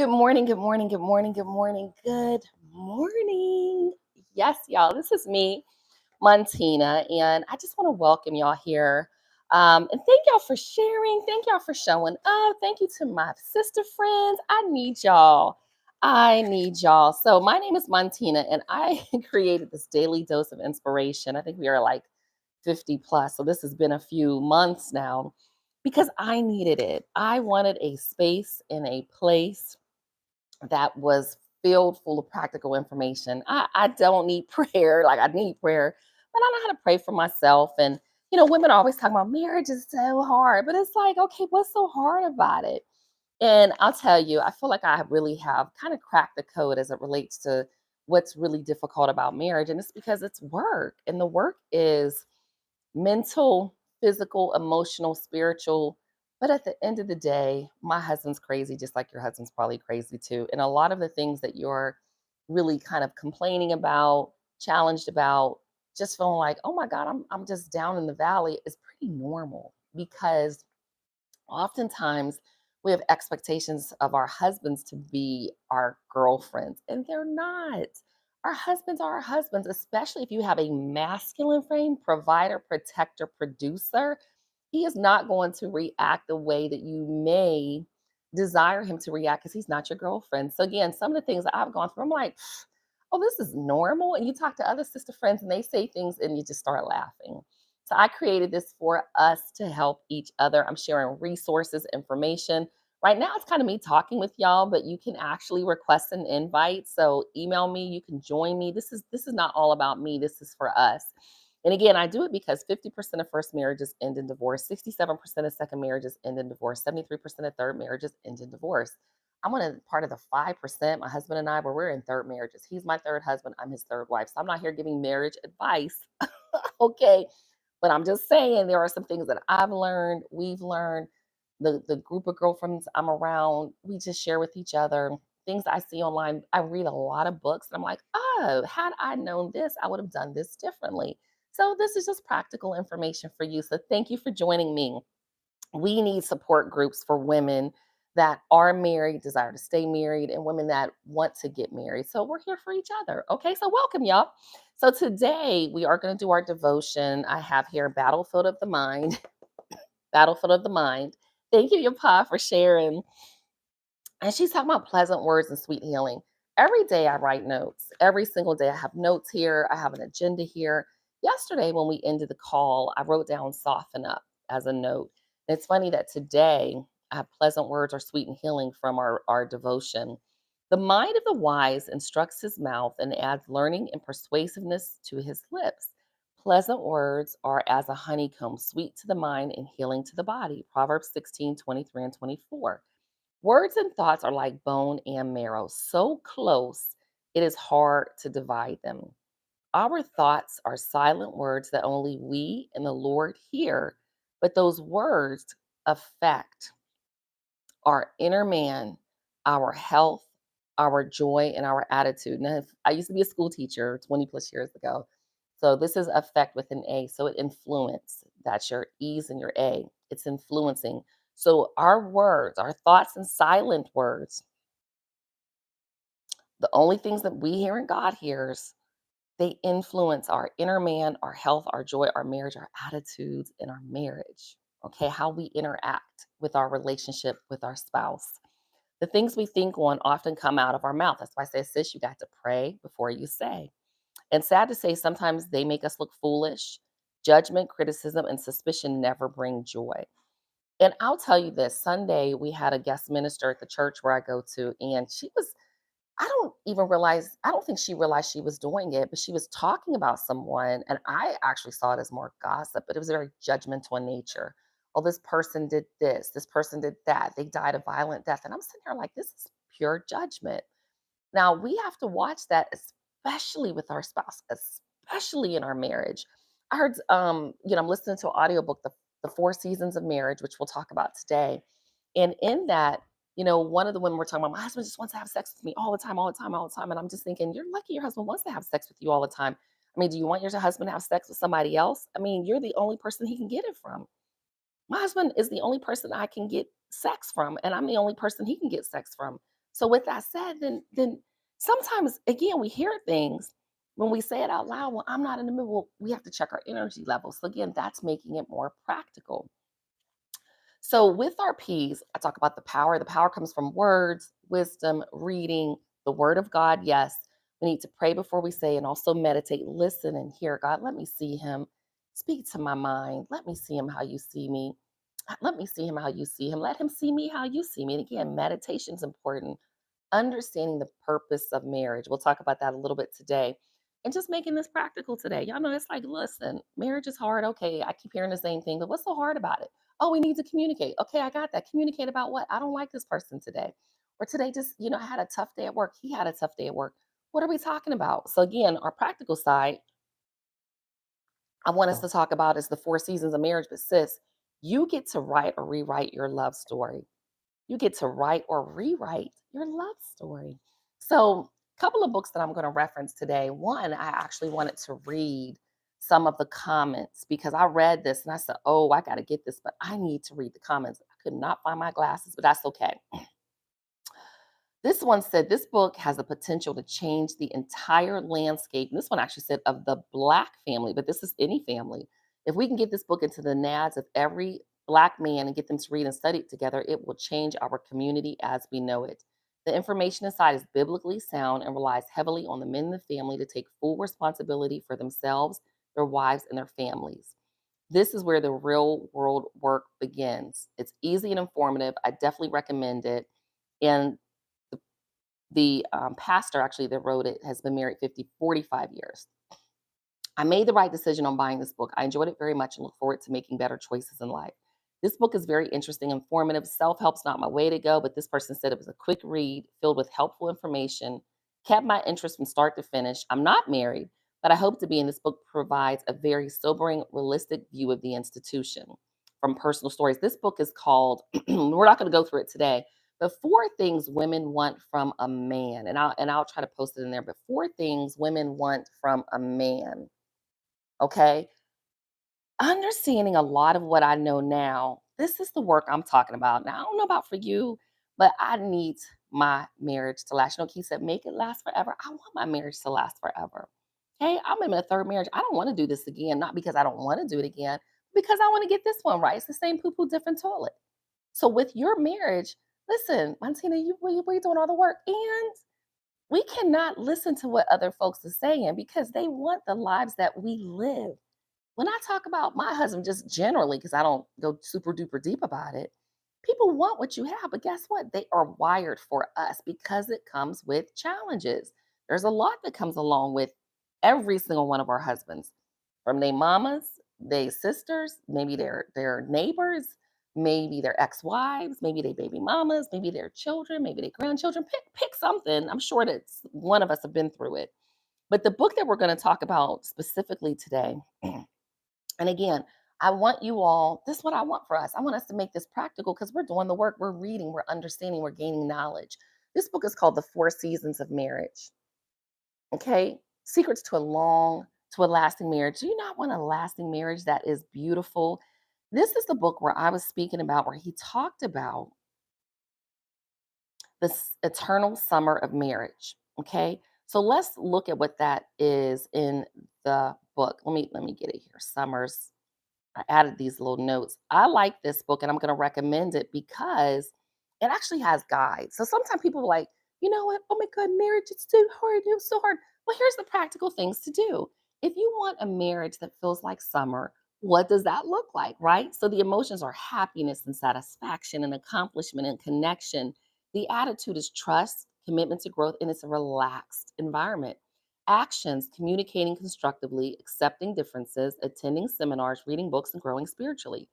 Good morning, good morning, good morning, good morning, good morning. Yes, y'all, this is me, Montina, and I just want to welcome y'all here. And thank y'all for sharing. Thank y'all for showing up. Thank you to my sister friends. I need y'all. I need y'all. So, my name is Montina, and I created this daily dose of inspiration. I think we are like 50 plus. So, this has been a few months now because I needed it. I wanted a space and a place that was filled full of practical information. I don't need prayer, like I need prayer, but I know how to pray for myself. And, women always talk about marriage is so hard, but it's like, okay, what's so hard about it? And I'll tell you, I feel like I really have kind of cracked the code as it relates to what's really difficult about marriage. And it's because it's work. And the work is mental, physical, emotional, spiritual. But at the end of the day, my husband's crazy, just like your husband's probably crazy too. And a lot of the things that you're really kind of complaining about, challenged about, just feeling like, oh my God, I'm just down in the valley is pretty normal because oftentimes we have expectations of our husbands to be our girlfriends, and they're not. Our husbands are our husbands, especially if you have a masculine frame, provider, protector, producer. He is not going to react the way that you may desire him to react because he's not your girlfriend. So, again, some of the things that I've gone through, I'm like, oh, this is normal. And you talk to other sister friends and they say things and you just start laughing. So I created this for us to help each other. I'm sharing resources, information. Right now, it's kind of me talking with y'all, but you can actually request an invite. So email me. You can join me. This is not all about me. This is for us. And again, I do it because 50% of first marriages end in divorce, 67% of second marriages end in divorce, 73% of third marriages end in divorce. I'm one of part of the 5%. My husband and I, where we're in third marriages. He's my third husband. I'm his third wife. So I'm not here giving marriage advice. Okay. But I'm just saying there are some things that I've learned, we've learned, the group of girlfriends I'm around, we just share with each other. Things I see online. I read a lot of books and I'm like, oh, had I known this, I would have done this differently. So this is just practical information for you. So thank you for joining me. We need support groups for women that are married, desire to stay married, and women that want to get married. So we're here for each other. Okay, so welcome, y'all. So today we are going to do our devotion. I have here Battlefield of the Mind. Battlefield of the Mind. Thank you, Yapa, for sharing. And she's talking about pleasant words and sweet healing. Every day I write notes. Every single day I have notes here. I have an agenda here. Yesterday, when we ended the call, I wrote down soften up as a note. And it's funny that today I have pleasant words or sweet and healing from our devotion. The mind of the wise instructs his mouth and adds learning and persuasiveness to his lips. Pleasant words are as a honeycomb, sweet to the mind and healing to the body. Proverbs 16:23 and 24. Words and thoughts are like bone and marrow, so close it is hard to divide them. Our thoughts are silent words that only we and the Lord hear, but those words affect our inner man, our health, our joy, and our attitude. Now, I used to be a school teacher 20 plus years ago. So this is affect with an A. So it influence. That's your E's and your A. It's influencing. So our words, our thoughts and silent words, the only things that we hear and God hears, they influence our inner man, our health, our joy, our marriage, our attitudes, and our marriage. Okay, how we interact with our relationship with our spouse. The things we think on often come out of our mouth. That's why I say, sis, you got to pray before you say. And sad to say, sometimes they make us look foolish. Judgment, criticism, and suspicion never bring joy. And I'll tell you this Sunday, we had a guest minister at the church where I go to, and I don't think she realized she was doing it, but she was talking about someone. And I actually saw it as more gossip, but it was very judgmental in nature. Oh, this person did this person did that. They died a violent death. And I'm sitting there like, this is pure judgment. Now we have to watch that, especially with our spouse, especially in our marriage. I heard, I'm listening to an audiobook, the Four Seasons of Marriage, which we'll talk about today. And in that, one of the women were talking about, my husband just wants to have sex with me all the time, all the time, all the time. And I'm just thinking, you're lucky your husband wants to have sex with you all the time. I mean, do you want your husband to have sex with somebody else? I mean, you're the only person he can get it from. My husband is the only person I can get sex from, and I'm the only person he can get sex from. So with that said, then sometimes again we hear things when we say it out loud. Well, I'm not in the mood. Well, we have to check our energy levels. So again, that's making it more practical. So with our P's, I talk about the power. The power comes from words, wisdom, reading, the word of God. Yes, we need to pray before we say and also meditate, listen and hear God. Let me see him. Speak to my mind. Let me see him how you see me. Let me see him how you see him. Let him see me how you see me. And again, meditation is important. Understanding the purpose of marriage. We'll talk about that a little bit today. And just making this practical today. Y'all know it's like, listen, marriage is hard. Okay, I keep hearing the same thing, but what's so hard about it? Oh, we need to communicate. Okay, I got that. Communicate about what? I don't like this person today. Or today, just, I had a tough day at work. He had a tough day at work. What are we talking about? So, again, our practical side, I want us to talk about is the four seasons of marriage. But, sis, you get to write or rewrite your love story. You get to write or rewrite your love story. So, a couple of books that I'm going to reference today. One, I actually wanted to read some of the comments because I read this and I said, oh, I got to get this, but I need to read the comments. I could not find my glasses, but that's okay. This one said this book has the potential to change the entire landscape. And this one actually said of the Black family, but this is any family. If we can get this book into the nads of every Black man and get them to read and study it together, it will change our community as we know it. The information inside is biblically sound and relies heavily on the men in the family to take full responsibility for themselves, their wives, and their families. This is where the real world work begins. It's easy and informative. I definitely recommend it. And the pastor actually that wrote it has been married 45 years. I made the right decision on buying this book. I enjoyed it very much and look forward to making better choices in life. This book is very interesting, informative. Self-help's not my way to go, but this person said it was a quick read filled with helpful information, kept my interest from start to finish. I'm not married, but I hope to be, and this book provides a very sobering, realistic view of the institution from personal stories. This book is called, we're not going to go through it today, but four things women want from a man. And I'll try to post it in there, but four things women want from a man. Okay. Understanding a lot of what I know now, this is the work I'm talking about. Now, I don't know about for you, but I need my marriage to last. Keith said, make it last forever. I want my marriage to last forever. Okay. I'm in a third marriage. I don't want to do this again, not because I don't want to do it again, because I want to get this one right. It's the same poo poo, different toilet. So with your marriage, listen, Montina, we doing all the work. And we cannot listen to what other folks are saying because they want the lives that we live. When I talk about my husband, just generally, because I don't go super duper deep about it, people want what you have, but guess what? They are wired for us because it comes with challenges. There's a lot that comes along with every single one of our husbands, from their mamas, their sisters, maybe their neighbors, maybe their ex-wives, maybe their baby mamas, maybe their children, maybe their grandchildren. Pick something. I'm sure that one of us have been through it. But the book that we're going to talk about specifically today, and again, I want you all, this is what I want for us. I want us to make this practical because we're doing the work, we're reading, we're understanding, we're gaining knowledge. This book is called The Four Seasons of Marriage. Okay. Secrets to a lasting marriage. Do you not want a lasting marriage that is beautiful? This is the book where I was speaking about, where he talked about this eternal summer of marriage. Okay. So let's look at what that is in the book. Let me get it here. Summers. I added these little notes. I like this book and I'm going to recommend it because it actually has guides. So sometimes people are like, you know what? Oh my God, marriage, it's too hard. It's so hard. Well, here's the practical things to do. If you want a marriage that feels like summer, what does that look like, right? So the emotions are happiness and satisfaction and accomplishment and connection. The attitude is trust, commitment to growth, and it's a relaxed environment. Actions, communicating constructively, accepting differences, attending seminars, reading books, and growing spiritually.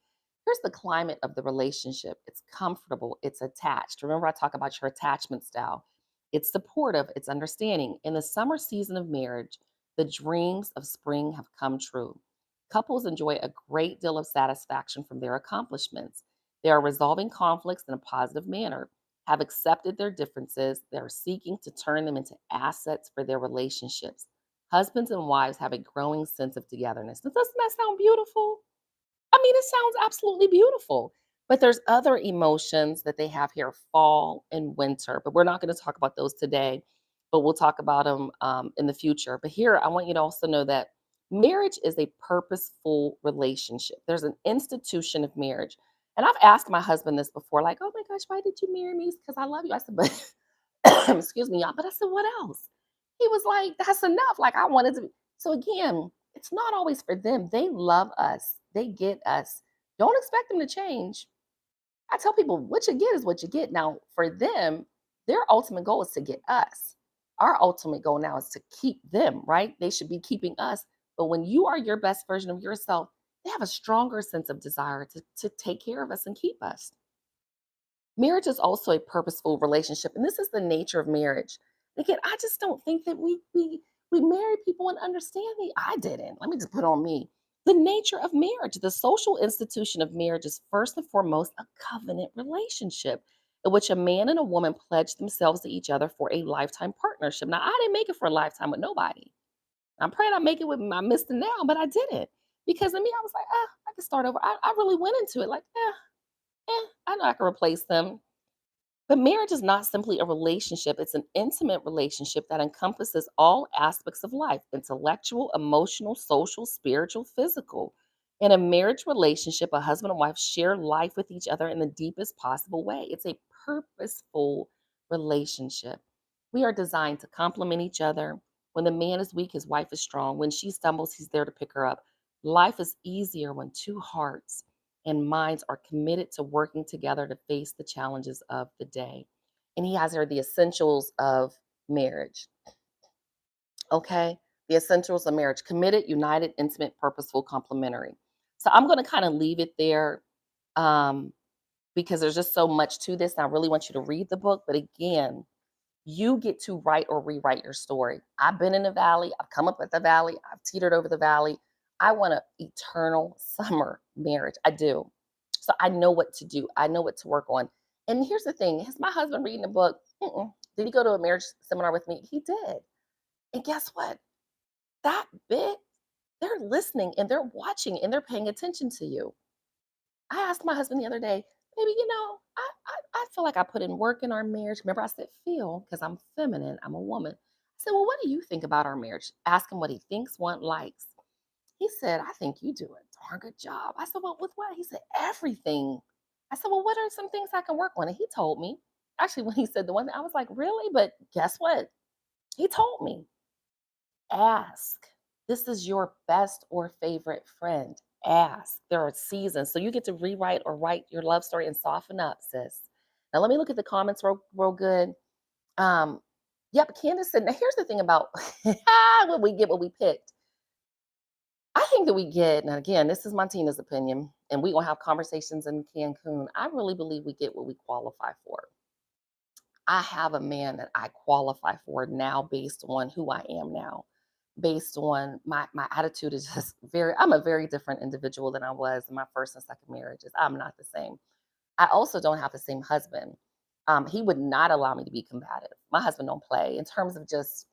Here's the climate of the relationship. It's comfortable, it's attached. Remember, I talk about your attachment style. It's supportive, it's understanding. In the summer season of marriage, the dreams of spring have come true. Couples enjoy a great deal of satisfaction from their accomplishments. They are resolving conflicts in a positive manner, have accepted their differences. They're seeking to turn them into assets for their relationships. Husbands and wives have a growing sense of togetherness. Now, doesn't that sound beautiful? I mean, it sounds absolutely beautiful. But there's other emotions that they have here, fall and winter, but we're not going to talk about those today, but we'll talk about them in the future. But here, I want you to also know that marriage is a purposeful relationship. There's an institution of marriage. And I've asked my husband this before, like, oh my gosh, why did you marry me? Because I love you. I said, but excuse me, y'all. But I said, what else? He was like, that's enough. Like, I wanted to. So again, it's not always for them. They love us, they get us. Don't expect them to change. I tell people what you get is what you get. Now, for them, their ultimate goal is to get us. Our ultimate goal now is to keep them, right? They should be keeping us. But when you are your best version of yourself, they have a stronger sense of desire to take care of us and keep us. Marriage is also a purposeful relationship, and this is the nature of marriage. Again, I just don't think that we marry people and understand the. I didn't. Let me just put on me. The nature of marriage, the social institution of marriage is first and foremost a covenant relationship in which a man and a woman pledge themselves to each other for a lifetime partnership. Now, I didn't make it for a lifetime with nobody. I'm praying I make it with my Mr. Now, but I didn't. Because to me, I was like, I can start over. I really went into it like, I know I can replace them, but marriage is not simply a relationship, it's an intimate relationship that encompasses all aspects of life: intellectual, emotional, social, spiritual, physical. In a marriage relationship, a husband and wife share life with each other in the deepest possible way. It's a purposeful relationship. We are designed to complement each other. When the man is weak, his wife is strong. When she stumbles, he's there to pick her up. Life is easier when two hearts and minds are committed to working together to face the challenges of the day. And he has here the essentials of marriage. Okay. The essentials of marriage: committed, united, intimate, purposeful, complementary. So I'm going to kind of leave it there um, because there's just so much to this. And I really want you to read the book. But again, you get to write or rewrite your story. I've been in the valley. I've come up with the valley. I've teetered over the valley. I want an eternal summer marriage. I do. So I know what to do. I know what to work on. And here's the thing: is my husband reading the book? Mm-mm. Did he go to a marriage seminar with me? He did. And guess what? That bit, they're listening and they're watching and they're paying attention to you. I asked my husband the other day, baby, I feel like I put in work in our marriage. Remember, I said feel because I'm feminine, I'm a woman. I said, well, what do you think about our marriage? Ask him what he thinks, what likes. He said, I think you do a darn good job. I said, well, with what? He said, everything. I said, well, what are some things I can work on? And he told me. Actually, when he said the one thing, I was like, really? But guess what? He told me, ask. This is your best or favorite friend. Ask. There are seasons. So you get to rewrite or write your love story and soften up, sis. Now let me look at the comments real good. Um, yep, Candace said, now here's the thing about what we get, what we picked. I think that we get, and again, this is Montina's opinion, and we gonna have conversations in Cancun. I really believe we get what we qualify for. I have a man that I qualify for now based on who I am now, based on my attitude is just I'm a very different individual than I was in my first and second marriages. I'm not the same. I also don't have the same husband. He would not allow me to be combative. My husband don't play in terms of just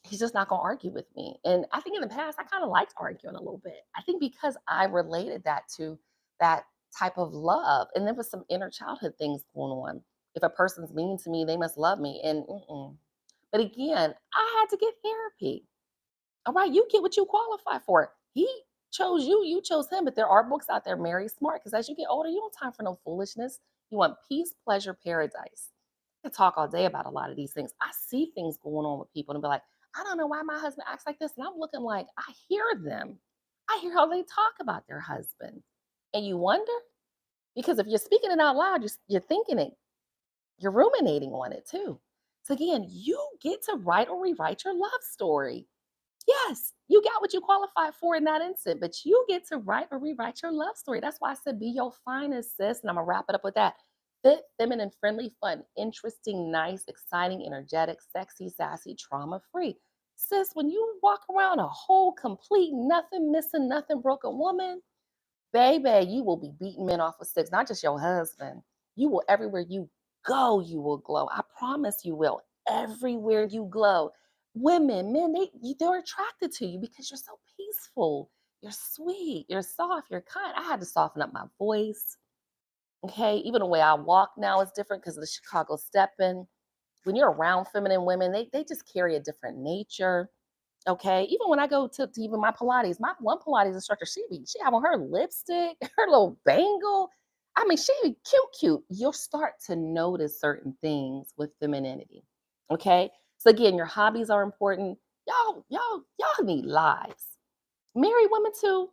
he's just not gonna argue with me. And I think in the past I kind of liked arguing a little bit. I think because I related that to that type of love. And there was some inner childhood things going on. If a person's mean to me, they must love me. And but again, I had to get therapy. All right, you get what you qualify for. He chose you, you chose him. But there are books out there, Marry Smart, because as you get older, you don't have time for no foolishness. You want peace, pleasure, paradise. I could talk all day about a lot of these things. I see things going on with people and be like, I don't know why my husband acts like this. And I'm looking like, I hear them. I hear how they talk about their husband. And you wonder, because if you're speaking it out loud, you're thinking it, you're ruminating on it too. So again, you get to write or rewrite your love story. Yes, you got what you qualified for in that instant, but you get to write or rewrite your love story. That's why I said be your finest, sis. And I'm gonna wrap it up with that. Fit, feminine, friendly, fun, interesting, nice, exciting, energetic, sexy, sassy, trauma free. Sis, when you walk around a whole, complete, nothing missing, nothing broken woman, baby, you will be beating men off with sticks, not just your husband. You will, everywhere you go, you will glow. I promise you will. Everywhere you glow. Women, men, they're attracted to you because you're so peaceful. You're sweet. You're soft. You're kind. I had to soften up my voice. Okay, even the way I walk now is different because of the Chicago stepping. When you're around feminine women, they just carry a different nature. Okay, even when I go to even my Pilates, my one Pilates instructor, she have on her lipstick, her little bangle. I mean, she be cute, cute. You'll start to notice certain things with femininity. Okay, so again, your hobbies are important. Y'all need lives. Married women too.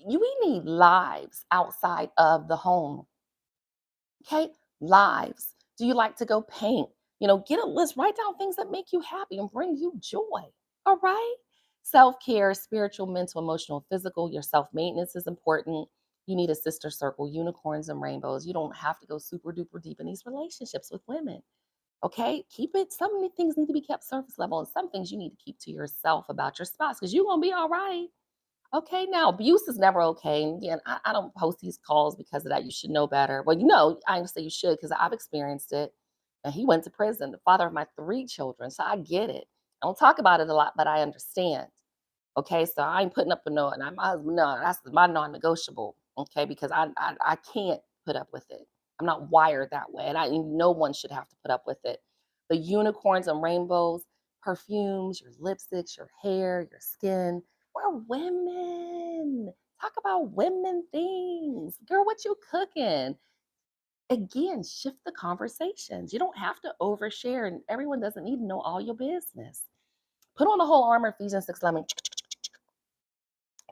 We need lives outside of the home. Okay, lives. Do you like to go paint? Get a list, write down things that make you happy and bring you joy. All right. Self care, spiritual, mental, emotional, physical. Your self maintenance is important. You need a sister circle, unicorns and rainbows. You don't have to go super duper deep in these relationships with women. Okay. Keep it. Some things need to be kept surface level, and some things you need to keep to yourself about your spouse because you're going to be all right. Okay, now abuse is never okay. And again, I don't post these calls because of that. You should know better. Well, I understand you should because I've experienced it. And he went to prison, the father of my three children. So I get it. I don't talk about it a lot, but I understand. Okay, so I ain't putting up with no, and my husband, no, that's my non-negotiable. Okay, because I can't put up with it. I'm not wired that way, and no one should have to put up with it. The unicorns and rainbows, perfumes, your lipsticks, your hair, your skin. We're women. Talk about women things, girl. What you cooking? Again, shift the conversations. You don't have to overshare, and everyone doesn't need to know all your business. Put on the whole armor, Ephesians 6:11.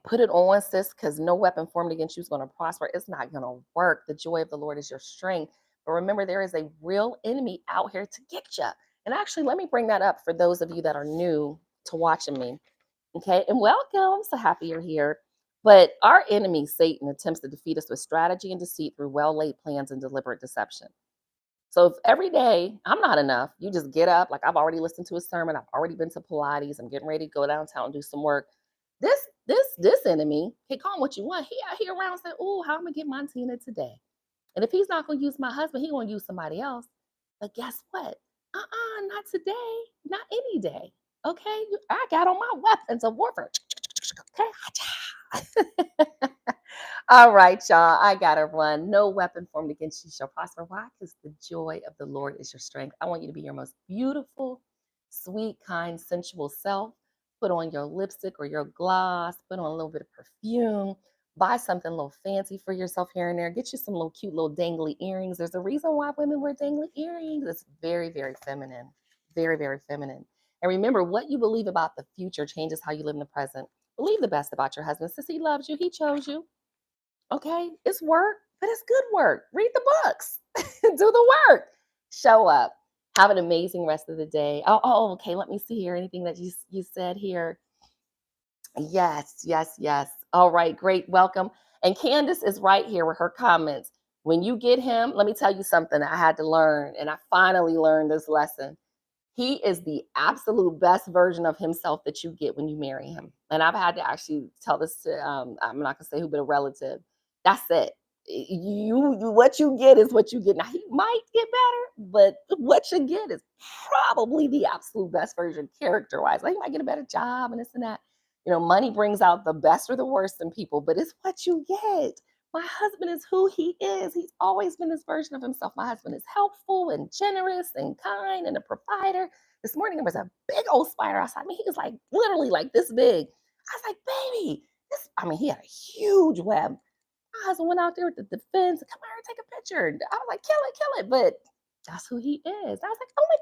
Put it on, sis, because no weapon formed against you is going to prosper. It's not going to work. The joy of the Lord is your strength. But remember, there is a real enemy out here to get you. And actually, let me bring that up for those of you that are new to watching me. Okay, and welcome. So happy you're here. But our enemy, Satan, attempts to defeat us with strategy and deceit through well laid plans and deliberate deception. So if every day I'm not enough, you just get up, like I've already listened to a sermon, I've already been to Pilates, I'm getting ready to go downtown and do some work. This enemy, he call him what you want. He out here around saying, "Oh, how am I gonna get Montina today?" And if he's not gonna use my husband, he gonna use somebody else. But guess what? Not today, not any day. Okay, I got on my weapons of warfare. Okay. All right, y'all. I gotta run. No weapon formed against you shall prosper. Why? Because the joy of the Lord is your strength. I want you to be your most beautiful, sweet, kind, sensual self. Put on your lipstick or your gloss. Put on a little bit of perfume. Buy something a little fancy for yourself here and there. Get you some little cute little dangly earrings. There's a reason why women wear dangly earrings. It's very, very feminine. Very, very feminine. And remember, what you believe about the future changes how you live in the present. Believe the best about your husband. Since he loves you, he chose you. Okay, it's work, but it's good work. Read the books, do the work, show up. Have an amazing rest of the day. Okay. Let me see here. Anything that you said here? Yes, yes, yes. All right, great. Welcome. And Candace is right here with her comments. When you get him, let me tell you something I had to learn, and I finally learned this lesson. He is the absolute best version of himself that you get when you marry him. And I've had to actually tell this to I'm not gonna say who, but a relative. That's it. What you get is what you get. Now he might get better, but what you get is probably the absolute best version character-wise. Like he might get a better job and this and that. Money brings out the best or the worst in people, but it's what you get. My husband is who he is. He's always been this version of himself. My husband is helpful and generous and kind and a provider. This morning there was a big old spider outside me. He was like literally like this big. I was like, baby, he had a huge web. My husband went out there with the defense. Come here, take a picture. And I was like, kill it. But that's who he is. I was like, oh my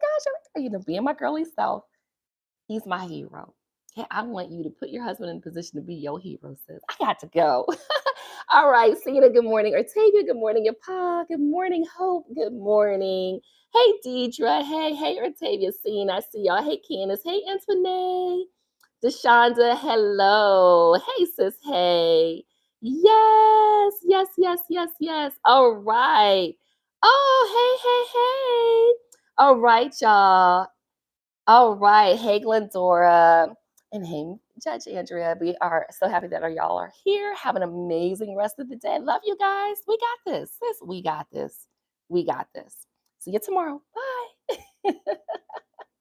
gosh, being my girly self. He's my hero. Okay, I want you to put your husband in a position to be your hero, sis. I got to go. All right, Cena, good morning. Artavia, good morning. Your Pa, good morning. Hope, good morning. Hey, Deidre. Hey, Artavia, Cena. I see y'all. Hey, Candace. Hey, Antoinette. Deshonda, hello. Hey, sis, hey. Yes. All right. Oh, hey. All right, y'all. All right. Hey, Glendora. And hey, Judge Andrea. We are so happy that y'all are here. Have an amazing rest of the day. Love you guys. We got this. Sis, we got this. We got this. See you tomorrow. Bye.